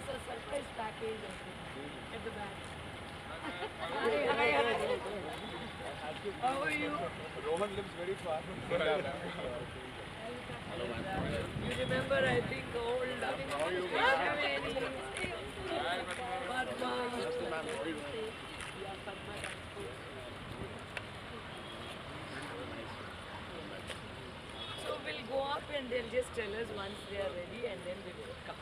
us a surprise package at the back. Hi, hi. How are you? Rohan lives very far from You remember, I think, old Kaveri, Padma. Yeah, Padma. So we'll go up and they'll just tell us once they are ready and then we will come.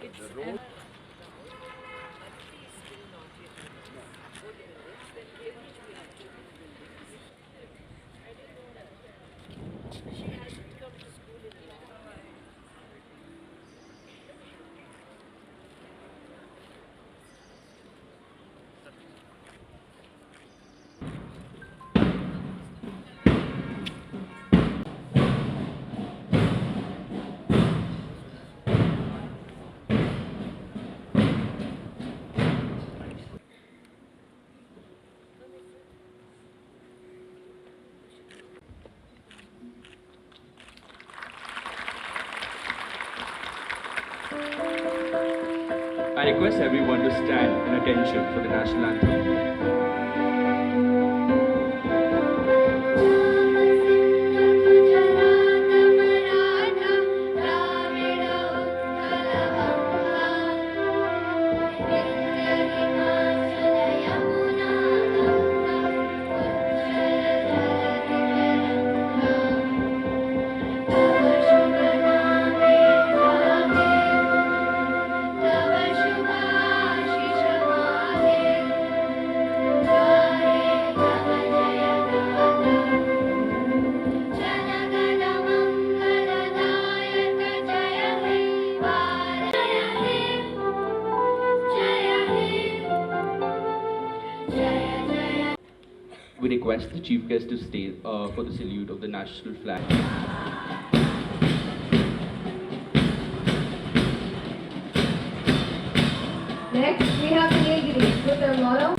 It's still not yet. Then Cambridge will have to. I didn't know that. She hasn't come to school in a long time. I request everyone to stand in attention for the national anthem. We request the chief guest to stay for the salute of the national flag. Next, we have Nilgiri with their motto.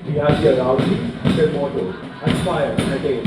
We have the Aravallis, their motto, aspire and attain.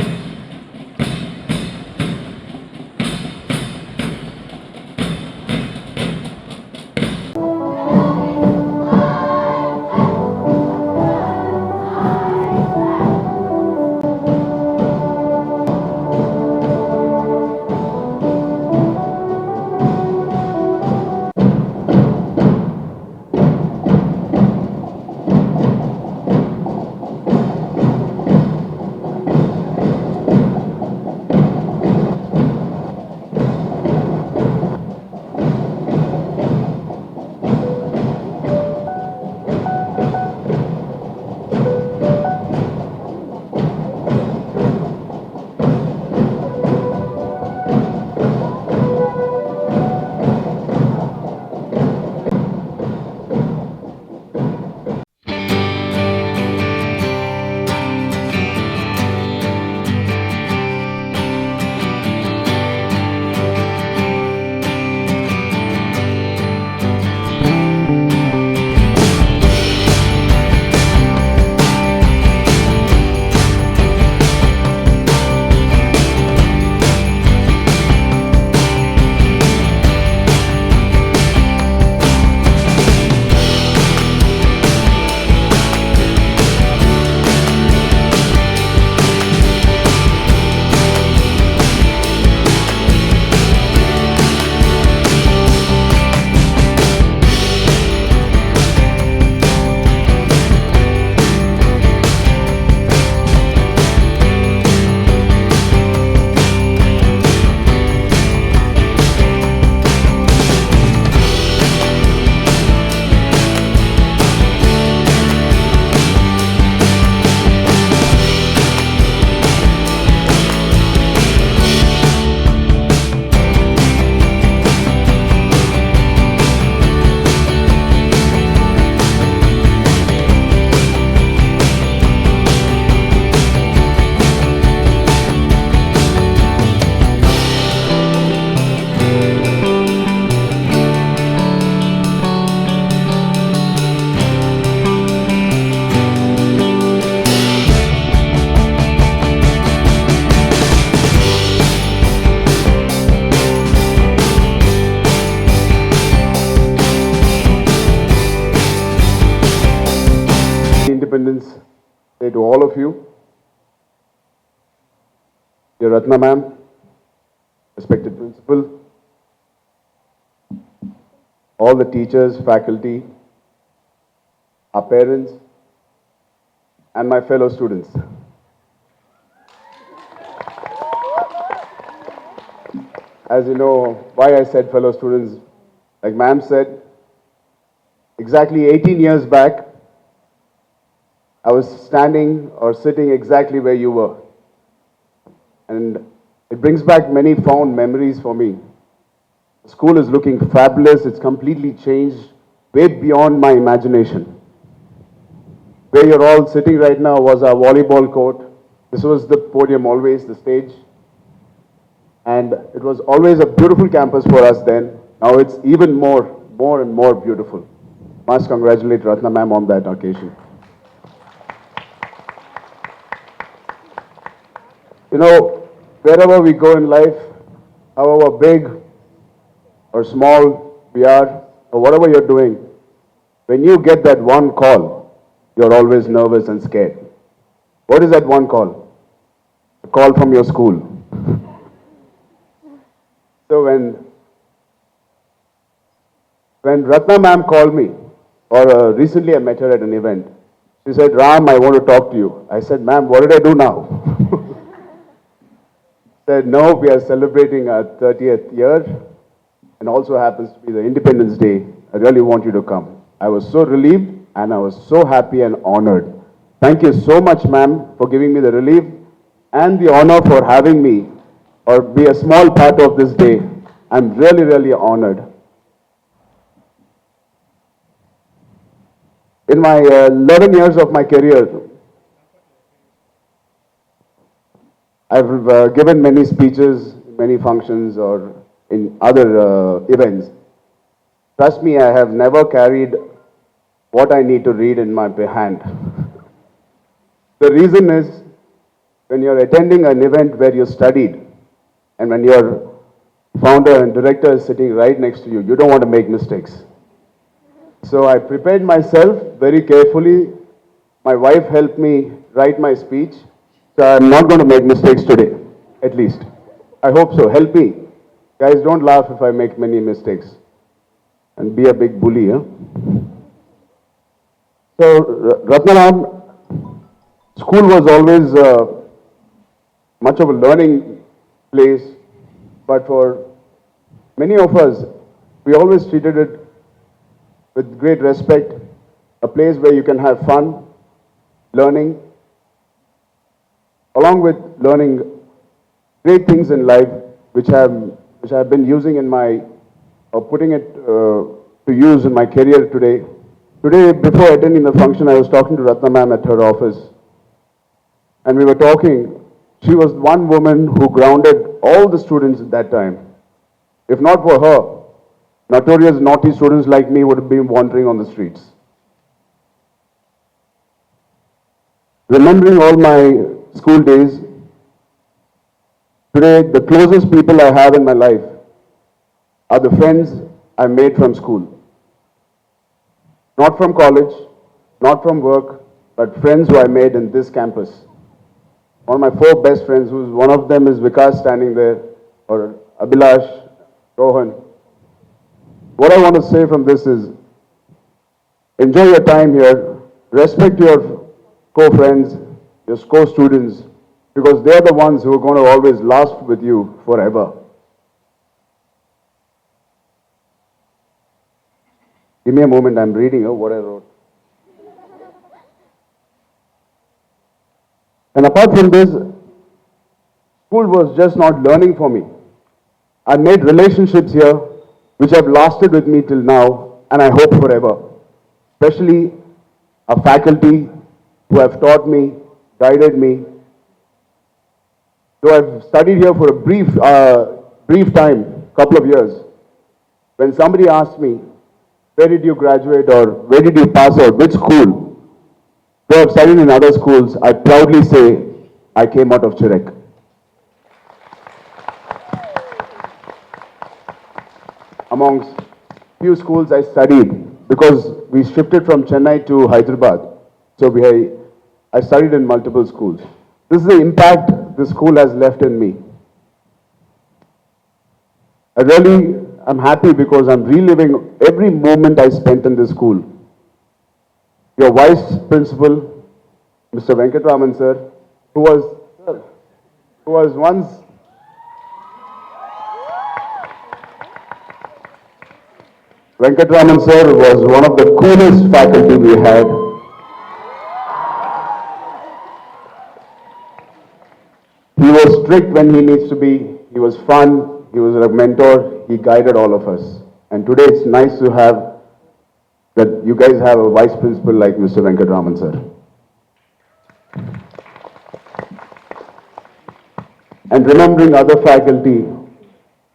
Independence Day to all of you. Dear Ratna ma'am, respected principal, all the teachers, faculty, our parents, and my fellow students. As you know, why I said fellow students, like ma'am said, exactly 18 years back, I was standing or sitting exactly where you were. And it brings back many fond memories for me. The school is looking fabulous. It's completely changed, way beyond my imagination. Where you're all sitting right now was our volleyball court. This was the podium always, the stage. And it was always a beautiful campus for us then. Now it's even more and more beautiful. Must congratulate Ratna ma'am on that occasion. You know, wherever we go in life, however big or small we are, or whatever you're doing, when you get that one call, you're always nervous and scared. What is that one call? A call from your school. So when Ratna ma'am called me, or recently I met her at an event, she said, Ram, I want to talk to you. I said, ma'am, what did I do now? Said, no, we are celebrating our 30th year, and also happens to be the Independence Day. I really want you to come. I was so relieved, and I was so happy and honored. Thank you so much, ma'am, for giving me the relief and the honor for having me or be a small part of this day. I'm really, really honored. In my 11 years of my career, I've given many speeches, many functions, or in other events. Trust me, I have never carried what I need to read in my hand. The reason is, when you're attending an event where you studied, and when your founder and director is sitting right next to you, you don't want to make mistakes. So I prepared myself very carefully. My wife helped me write my speech. So I'm not going to make mistakes today, at least. I hope so. Help me. Guys, don't laugh if I make many mistakes. And be a big bully, huh? So, Ratnaram, school was always much of a learning place, but for many of us, we always treated it with great respect, a place where you can have fun, learning, along with learning great things in life, which I've been using in my, or putting it to use in my career today. Today, before attending the function, I was talking to Ratna ma'am at her office, and we were talking. She was one woman who grounded all the students at that time. If not for her, notorious naughty students like me would have been wandering on the streets. Remembering all my school days, today the closest people I have in my life are the friends I made from school. Not from college, not from work, but friends who I made in this campus. One of my 4 best friends, one of them is Vikas standing there, or Abhilash, Rohan. What I want to say from this is, enjoy your time here, respect your co-friends, your co-students, because they're the ones who are going to always last with you forever. Give me a moment, I'm reading what I wrote. And apart from this, school was just not learning for me. I made relationships here which have lasted with me till now, and I hope forever. Especially a faculty who have taught me, guided me. Though I've studied here for a brief time, couple of years, when somebody asks me, where did you graduate or where did you pass out, which school? Though I've studied in other schools, I proudly say I came out of Chirec. Amongst few schools I studied, because we shifted from Chennai to Hyderabad. So I studied in multiple schools. This is the impact the school has left in me. I'm happy because I'm reliving every moment I spent in this school. Your vice principal, Mr. Venkatraman sir, who was, who was once, Venkatraman sir was one of the coolest faculty we had. He was strict when he needs to be. He was fun. He was a mentor. He guided all of us. And today it's nice to have that you guys have a vice principal like Mr. Venkatraman sir. And remembering other faculty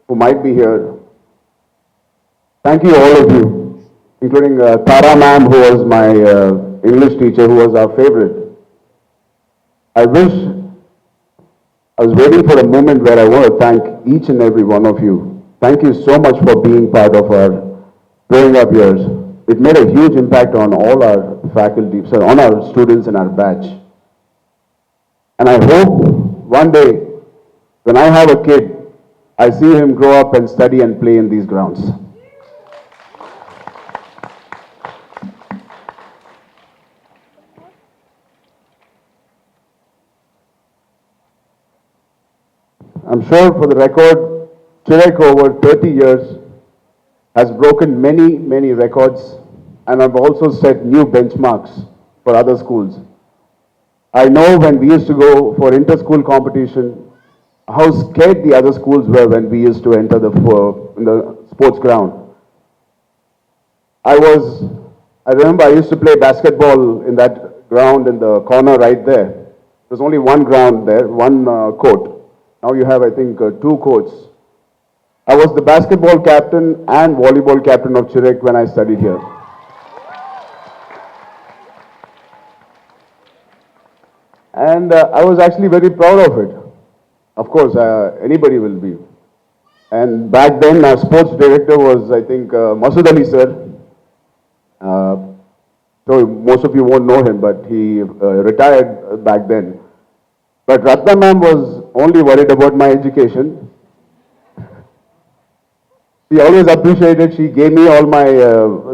who might be here, thank you all of you, including Tara ma'am, who was my English teacher, who was our favorite. I was waiting for a moment where I want to thank each and every one of you. Thank you so much for being part of our growing up years. It made a huge impact on all our faculty, on our students in our batch. And I hope one day, when I have a kid, I see him grow up and study and play in these grounds. I'm sure for the record, Chirec over 30 years has broken many, many records, and I've also set new benchmarks for other schools. I know when we used to go for inter-school competition, how scared the other schools were when we used to enter in the sports ground. I remember I used to play basketball in that ground in the corner right there. There's only one ground there, one court. Now you have, I think, two courts. I was the basketball captain and volleyball captain of Chirec when I studied here. And I was actually very proud of it. Of course, anybody will be. And back then, our sports director was, I think, Masood Ali sir. So most of you won't know him, but he retired back then. But Ratna ma'am was only worried about my education. She always appreciated, she gave me all my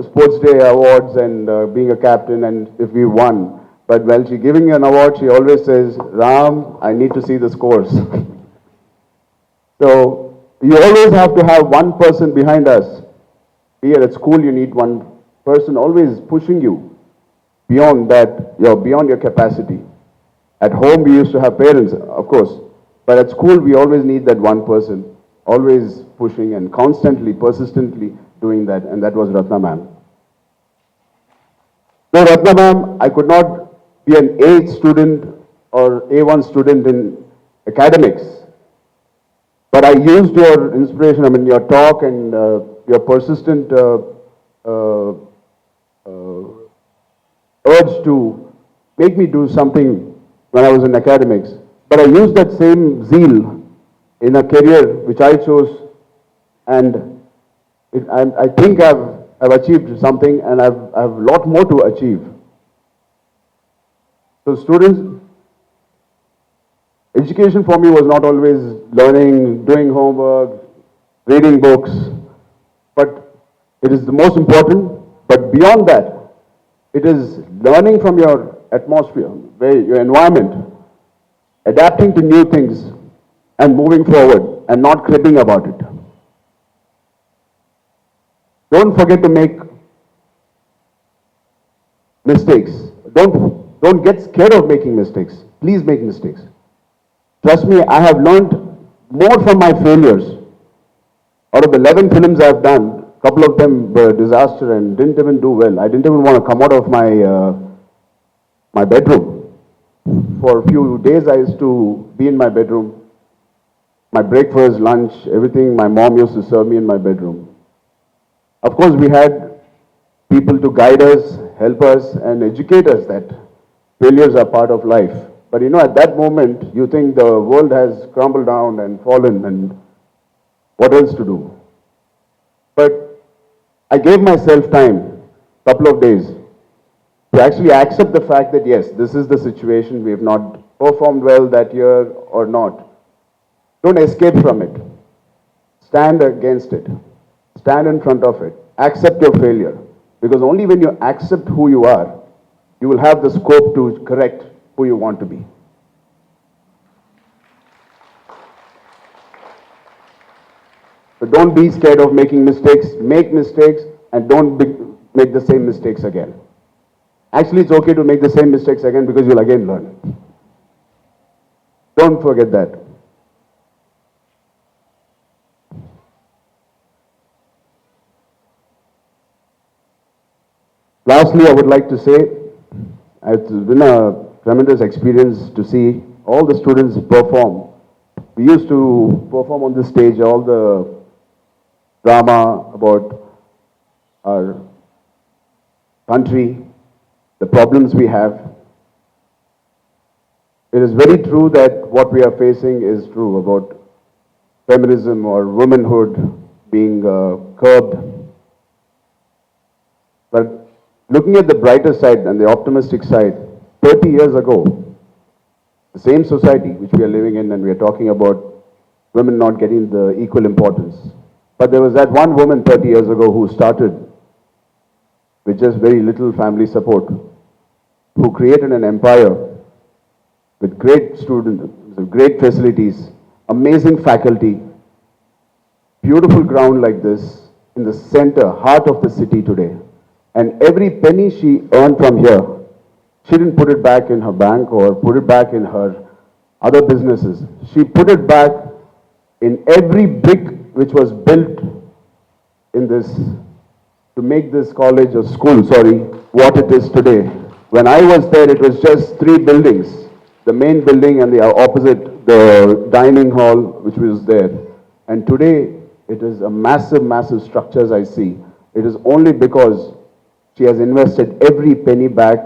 sports day awards and being a captain and if we won. But while she giving me an award, she always says, Ram, I need to see the scores. So you always have to have one person behind us. Here at school, you need one person always pushing you beyond that, beyond your capacity. At home, we used to have parents, of course. But at school, we always need that one person, always pushing and constantly, persistently doing that. And that was Ratna ma'am. So Ratna ma'am, I could not be an A student or A1 student in academics. But I used your inspiration, your talk and your persistent urge to make me do something when I was in academics. But I used that same zeal in a career which I chose, and I think I've achieved something, and I've a lot more to achieve. So students, education for me was not always learning, doing homework, reading books, but it is the most important. But beyond that, it is learning from your atmosphere, your environment, adapting to new things and moving forward and not cribbing about it. Don't forget to make mistakes. Don't get scared of making mistakes. Please make mistakes. Trust me, I have learned more from my failures. Out of the 11 films I've done, a couple of them were disaster and didn't even do well. I didn't even want to come out of my bedroom. For a few days, I used to be in my bedroom. My breakfast, lunch, everything, my mom used to serve me in my bedroom. Of course, we had people to guide us, help us, and educate us that failures are part of life. But at that moment, you think the world has crumbled down and fallen, and what else to do? But I gave myself time, couple of days, to actually accept the fact that yes, this is the situation, we have not performed well that year or not. Don't escape from it. Stand against it. Stand in front of it. Accept your failure. Because only when you accept who you are, you will have the scope to correct who you want to be. So don't be scared of making mistakes. Make mistakes and don't make the same mistakes again. Actually, it's okay to make the same mistakes again because you'll again learn. Don't forget that. Lastly, I would like to say, it's been a tremendous experience to see all the students perform. We used to perform on this stage all the drama about our country, the problems we have. It is very true that what we are facing is true about feminism or womanhood being curbed. But looking at the brighter side and the optimistic side, 30 years ago, the same society which we are living in, and we are talking about women not getting the equal importance. But there was that one woman 30 years ago who started with just very little family support, who created an empire with great students, with great facilities, amazing faculty, beautiful ground like this, in the center, heart of the city today. And every penny she earned from here, she didn't put it back in her bank or put it back in her other businesses. She put it back in every brick which was built in this, to make this college or school, what it is today. When I was there, it was just 3 buildings, the main building and the opposite, the dining hall, which was there. And today, it is a massive, massive structures I see. It is only because she has invested every penny back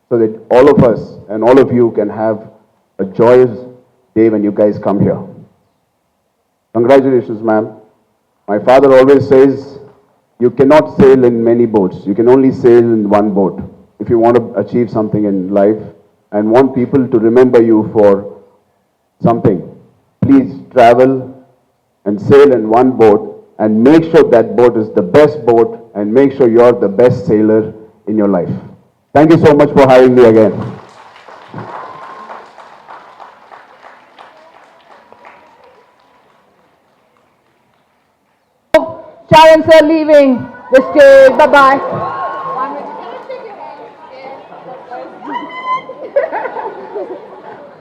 so that all of us and all of you can have a joyous day when you guys come here. Congratulations, ma'am. My father always says, you cannot sail in many boats. You can only sail in one boat. If you want to achieve something in life and want people to remember you for something, please travel and sail in one boat and make sure that boat is the best boat and make sure you're the best sailor in your life. Thank you so much for having me again. Charan sir leaving the stage. Bye-bye.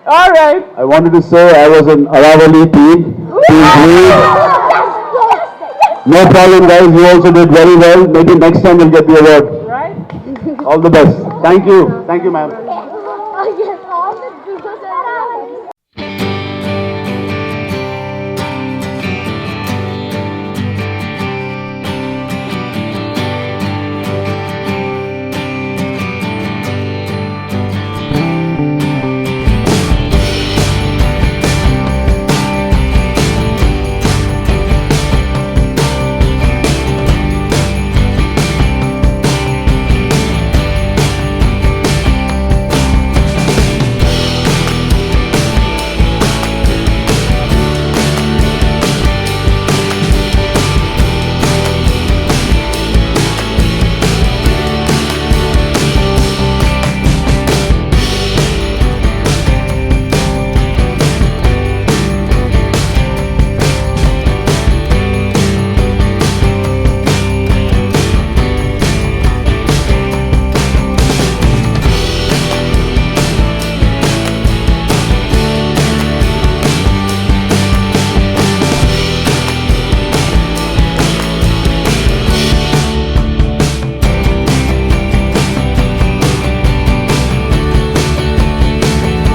All right. I wanted to say I was an Aravali team. No problem, guys. You also did very well. Maybe next time you'll get the award. Right. All the best. Thank you. Thank you, ma'am.